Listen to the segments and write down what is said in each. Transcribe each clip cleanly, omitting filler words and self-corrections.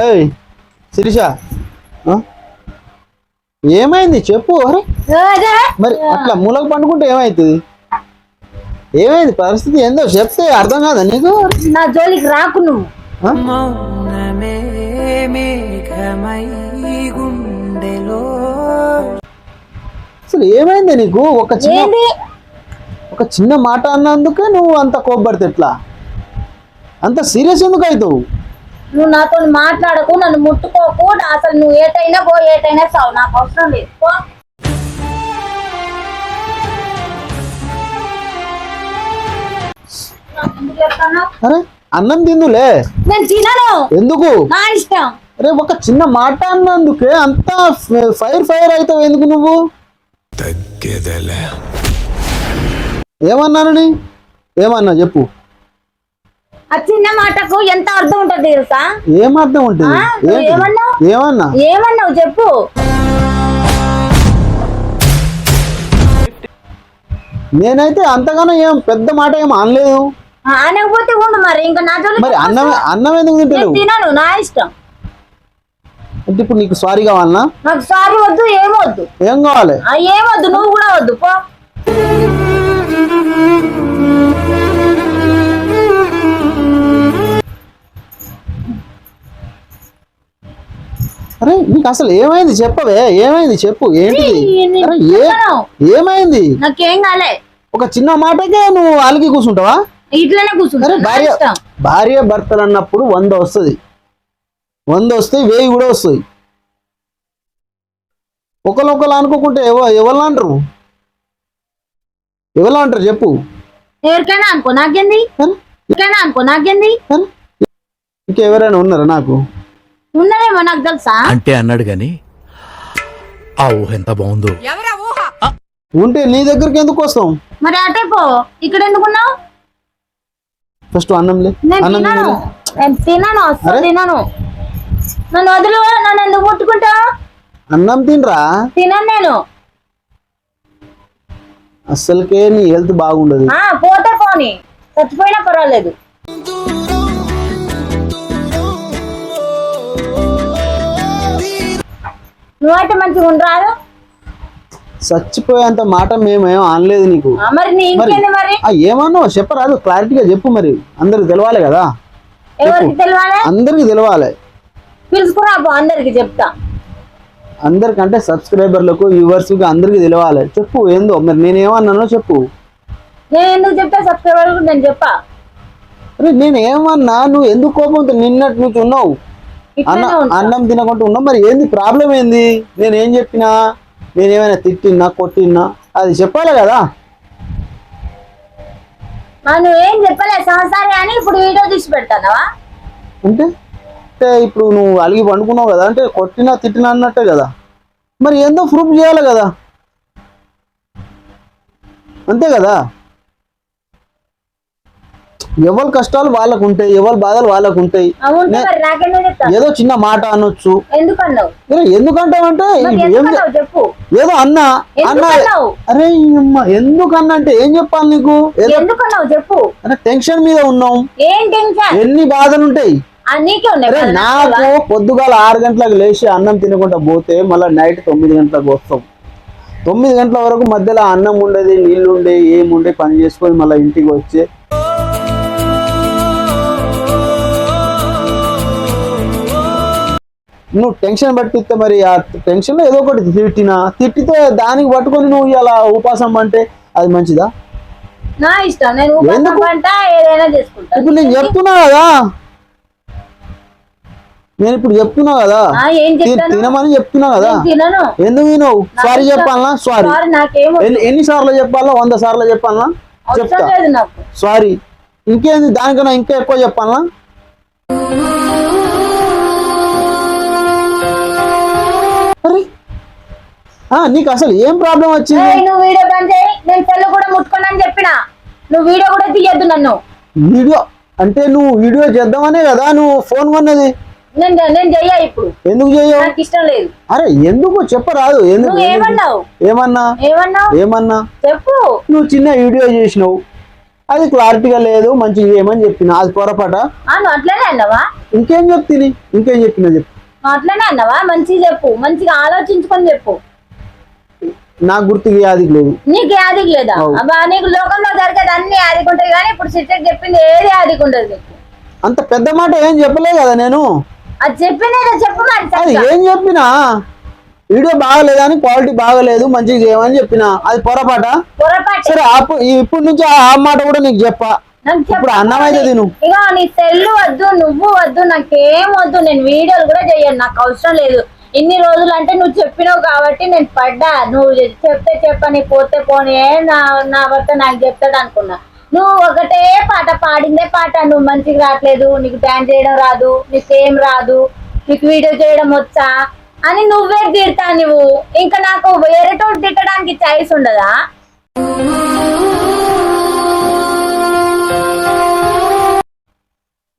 ఏయ్ శిరీష, ఏమైంది చెప్పు. అరే మరి అట్లా మూలకు పండుకుంటే ఏమైతుంది? ఏమైంది పరిస్థితి ఏందో చెప్తే అర్థం కాదా నీకు? నా జోలికి రాకు నువ్వు. అసలు ఏమైంది నీకు? ఒక చిన్న మాట అన్నందుకే నువ్వు అంత కోప్పడితే ఎట్లా? అంత సీరియస్ ఎందుకు అవుతావు? నువ్వు నాతో మాట్లాడకు, నన్ను ముట్టుకోకు. అసలు నువ్వు ఏటైనా పో, ఏటైనా సావు, నాకు అవసరం లేదు. పో. అరే అన్నం తిందులే. నేను తినను. ఎందుకు? నా ఇష్టం. అరే ఒక చిన్న మాట అన్నందుకే అంత ఫైర్ అవుతావు ఎందుకు నువ్వు? ఏమన్నానని? ఏమన్నా చెప్పు. ఆ చిన్న మాటకు ఎంత అర్థం ఉంటుంది తెలుసా? ఏం అర్థం ఉంటుంది? ఏమన్నావు చెప్పు. నేనైతే అంతగానో ఏం పెద్ద మాట ఏం అనలేదు. అనకపోతే ఉండు మరి. ఇంకా నా మరి అన్నం ఎందుకు తింటావు? తినను, నా ఇష్టం. అంటే ఇప్పుడు నీకు సారీ కావాలనా? నాకు సారీ వద్దు, ఏమొద్దు. ఏం కావాలి? ఏమొద్దు, నువ్వు కూడా వద్దు. పో. అరే నీకు అసలు ఏమైంది చెప్పవే? ఏమైంది చెప్పు. ఏంటిది? ఏమైంది? నాకేం కాలే. ఒక చిన్న మాటకే నువ్వు అలిగి కూర్చుంటావా? ఇట్లనే కూర్చుంటా. భార్య భర్తలు అన్నప్పుడు 100 వస్తుంది, 100 వస్తాయి, 1000 కూడా వస్తాయి. ఒకరు అనుకోకుంటే ఎవరు అంటారు? ఎవరు అంటారు చెప్పు. ఎవరికైనా అనుకో, నాకేంది? ఇంకెవరైనా ఉన్నారా? నాకు ఉన్నారేమో, నాకు తెలుసా అంటే అన్నాడు గాని ఆ ఊహ ఎంత బాగుందో. ఉంటే నీ దగ్గరికి ఎందుకు వస్తాం? మరి అటే పో. ఇక్కడ ఎందుకున్నావు? ఫస్ట్ అన్నంలే. తినను, అసలు తినను. నన్ను వదులు. నన్ను ఎందుకు ముట్టుకుంటావు? అన్నం తినరా? తినను నేను. అసలుకే నీ హెల్త్ బాగుండదు. పోతే పోని, చచ్చిపోయినా పర్వాలేదు. నువ్వైతే మంచిగా ఉండరాదు. చచ్చిపోయేంత మాట మేమేం అనలేదు నీకు. మరి ఏమన్నావు చెప్పరాదు, క్లారిటీగా చెప్పు. మరి అందరికి తెలవాలి కదా. ఎవరికి తెలవాలి? అందరికి తెలవాలి. పిలుచుకురా, అందరికి చెప్తా. అందరికంటే సబ్స్క్రైబర్లకు, వ్యూవర్స్ కి అందరికి తెలవాలి. చెప్పు ఏందో. మరి నేనేమన్నానో చెప్పు. నేను ఎందుకు చెప్తా సబ్స్క్రైబర్లకు? నేను చెప్పా. అరే నేను ఏమన్నా? నువ్వు ఎందుకు కోపంతో నిన్నట్టు నుంచి ఉన్నావు? అన్నం తినకుండా ఉన్నావు. మరి ఏంది ప్రాబ్లం? ఏంది? నేనేం చెప్పినా? నేనేమైనా తిట్టినా కొట్టినా అది చెప్పాలి కదా. నువ్వేం చెప్పలే సంసారి అని ఇప్పుడు వీడియో తీసి పెడతానవా? అంటే ఇప్పుడు నువ్వు అలిగి పండుకున్నావు కదా, అంటే కొట్టినా తిట్టినా అన్నట్టే కదా. మరి ఏందో ప్రూఫ్ చేయాలి కదా, అంతే కదా. ఎవరి కష్టాలు వాళ్ళకు ఉంటాయి, ఎవరి బాధలు వాళ్ళకు ఉంటాయి. ఏదో చిన్న మాట అనొచ్చు. ఎందుకంటావంటే ఏదో అన్నా. అరే ఎందుకన్నా అంటే ఏం చెప్పాలి నీకు? చెప్పు. అంటే టెన్షన్ మీద ఉన్నాం. ఎన్ని బాధలు ఉంటాయి. నాకు పొద్దుగాల 6 గంటలకు లేచి అన్నం తినకుండా పోతే మళ్ళీ నైట్ 9 గంటలకు వస్తాం. 9 గంటల వరకు మధ్యలో అన్నం ఉండేది, నీళ్లు ఉండే, ఏముండే, పని చేసుకొని మళ్ళీ ఇంటికి వచ్చే నువ్వు టెన్షన్ పట్టిస్తే మరి ఆ టెన్షన్ లో ఏదో ఒకటి తిట్టితే దానికి పట్టుకొని నువ్వు ఇలా ఉపాసం అంటే అది మంచిదా? నా ఇష్టం. నేను ఏదైనా చేసుకుంటా. ఇప్పుడు నేను చెప్తున్నా కదా, తినమని చెప్తున్నా కదా. ఎందుకు వినవు? సారీ చెప్పాలనా? సారీ ఎన్నిసార్లు చెప్పాలా? 100 సార్లు చెప్పాలనా? చెప్తా సారీ. ఇంకేంది? దానికన్నా ఇంకా ఎక్కువ చెప్పాలనా? నీకు అసలు ఏం ప్రాబ్లం వచ్చింది? నువ్వు వీడియో బంద్ చేయి. నేను సెల్ కూడా ముట్టుకోనని చెప్పినా. నువ్వు వీడియో కూడా తీయద్దు. నన్ను వీడియో అంటే నువ్వు వీడియో చేద్దామనే కదా నువ్వు ఫోన్ కొన్నది. నేను చెయ్యా ఇప్పుడు. ఎందుకు చెయ్యవు? నాకు ఇష్టం లేదు. అరే ఎందుకు చెప్పరాదు? ఎందుకు? ఏమన్నా చెప్పు. నువ్వు చిన్న వీడియో చేసినావు. అది క్లారిటీగా లేదు మంచిగా చేయమని చెప్పిన, అది పొరపాట. నువ్వు అట్లనే అన్నావా? ఇంకేం చెప్తిని, ఇంకేం చెప్పినా చెప్పు. నువ్వు అట్లనే అన్నావా? మంచిగా చెప్పు, మంచిగా ఆలోచించుకొని చెప్పు. నాకు గుర్తుకి యాదికి లేదు. నీకు యాదికి లేదా? అబ్బా నీకు లోకంలో జరిగేది అన్ని యాదికి ఉంటాయి, కానీ ఇప్పుడు సిస్టర్ చెప్పింది ఏది యాదికి ఉండదు నీకు. అంత పెద్ద మాట ఏం చెప్పలే కదా నేను. అది చెప్పినా చెప్పు మరి. అది ఏం చెప్పినా వీడియో బాగలేదని, క్వాలిటీ బాగలేదు మంచిగా చేయమని చెప్పిన, అది పొరపాట. సరే ఇప్పుడు నుంచి ఆ మాట కూడా నీకు చెప్పా. ఇప్పుడు అన్నం అయితే తిను. ఇక నీ సెల్లు వద్దు, నువ్వు వద్దు, నాకేం వద్దు, నేను వీడియోలు కూడా చెయ్యను, నాకు అవసరం లేదు. ఇన్ని రోజులు అంటే నువ్వు చెప్పినావు కాబట్టి నేను పడ్డా. నువ్వు చెప్తే చెప్పని, పోతే పోనీ, నా భర్త నాకు చెప్తాడు అనుకున్నా. నువ్వు ఒకటే పాట పాడిందే పాట, నువ్వు మంచిగా రావట్లేదు, నీకు డాన్స్ చేయడం రాదు, నీకేం రాదు, నీకు వీడియో చేయడం వచ్చా అని నువ్వే తిడతా. నువ్వు ఇంకా నాకు వేరేటో తిట్టడానికి చాయిస్ ఉండదా?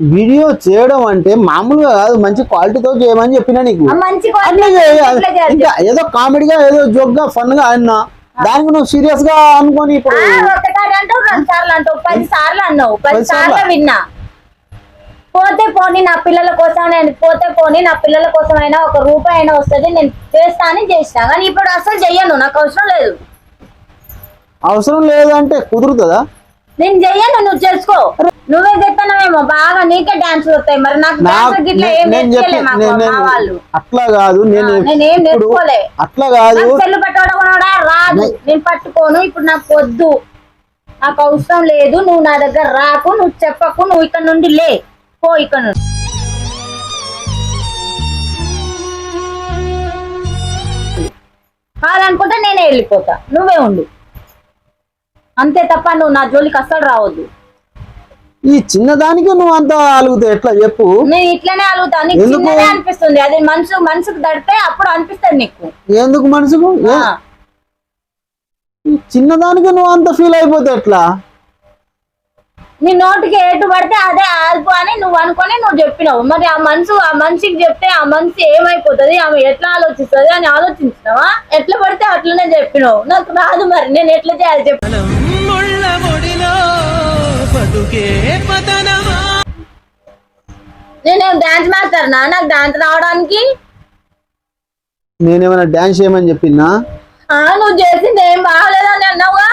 వీడియో చేయడం అంటే మామూలుగా కాదు, మంచి క్వాలిటీతో చేయమని చెప్పినా నీకు. ఇంకా ఏదో కామెడీగా, ఏదో జోక్ గా, ఫన్ గా అన్నా, దానికి నువ్వు సీరియస్ గా అనుకోని ఇప్పుడు ఒకసారి అంటావు, 2 సార్లు అంటావు, 10 సార్లు అన్నావు, 10 సార్లు విన్నా. పోతే పోనీ నా పిల్లల కోసం, నేను పోతే పోనీ నా పిల్లల కోసం అయినా 1 రూపాయి అయినా వస్తుంది, నేను చేస్తా అని చేసినా. కానీ ఇప్పుడు అసలు చెయ్యను, నాకు అవసరం లేదు. అవసరం లేదు అంటే కుదురుతుందా? నేను చెయ్యను, నువ్వు చేసుకో. నువ్వే చెప్తానేమో బాగా, నీకే డాన్స్ వస్తాయి, మరి నాకు డాన్స్ గిట్లా ఏం నేర్చుకోలే మా వాళ్ళు. అట్లా కాదు, నేనేం నేర్చుకోలే. అట్లా కాదు, సెల్లు పట్టుకోవడం కూడా రాదు, నేను పట్టుకోను. ఇప్పుడు నాకు వద్దు, నాకు అవసరం లేదు, నువ్వు నా దగ్గర రాకు, నువ్వు చెప్పకు, నువ్వు ఇక్కడ నుండి లే, పో ఇక్కడ నుండి. కాదనుకుంటే నేనే వెళ్ళిపోతా, నువ్వే ఉండు, అంతే తప్ప నువ్వు నా జోలికి అస్సలు రావద్దు. ఈ చిన్నదానికి నువ్వు అంత అలుగుతావు ఎట్లా చెప్పు? నేను ఇట్లనే అలుగుతా, నీకు చిన్నదే అనిపిస్తుంది, అది మనసుకు దడితే అప్పుడు అనిపిస్తుంది నీకు. ఎందుకు మనసుకు? చిన్నదానికి నువ్వు అంత ఫీల్ అయిపోతే ఎట్లా? నీ నోటికి ఎటు పడితే అదే ఆల్పు అని నువ్వు అనుకొని నువ్వు చెప్పినావు. మరి ఆ మనిషికి చెప్తే ఆ మనిషి ఏమైపోతుంది, ఆమె ఎట్లా ఆలోచిస్తుంది అని ఆలోచించినావా? ఎట్లా పడితే అట్లనే చెప్పినావు. నాకు రాదు, మరి నేను ఎట్లా చేయాలి చెప్పు. నేనేం డాన్స్ మాస్టర్ నా? నాకు డాన్స్ రావడానికి నేనేమైనా డాన్స్ చేయమని చెప్పినా? నువ్వు చేసింది ఏం బాగలేదని అన్నావుగా.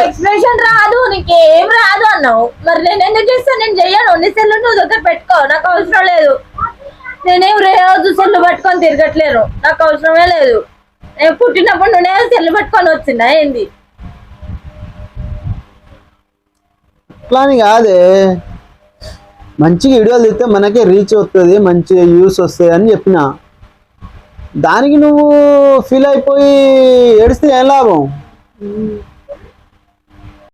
ఎక్స్ప్రెషన్ రాదు, నీకేం రాదు అన్నావు. మరి నేను ఎందుకు చేస్తాను? నేను చెయ్యను. నీ సెల్లు నువ్వు దగ్గర పెట్టుకో, నాకు అవసరం లేదు. నేనేం రోజు సెల్లు పట్టుకొని తిరగట్లేరు, నాకు అవసరమే లేదు. నేను పుట్టినప్పుడు నువ్వే సెల్లు పట్టుకొని వచ్చిందా ఏంది? అట్లా అని కాదే, మంచిగా వీడియోలు తీస్తే మనకే రీచ్ వస్తుంది, మంచిగా వ్యూస్ వస్తాయి అని చెప్పిన. దానికి నువ్వు ఫీల్ అయిపోయి ఏడిస్తే ఏం లాభం?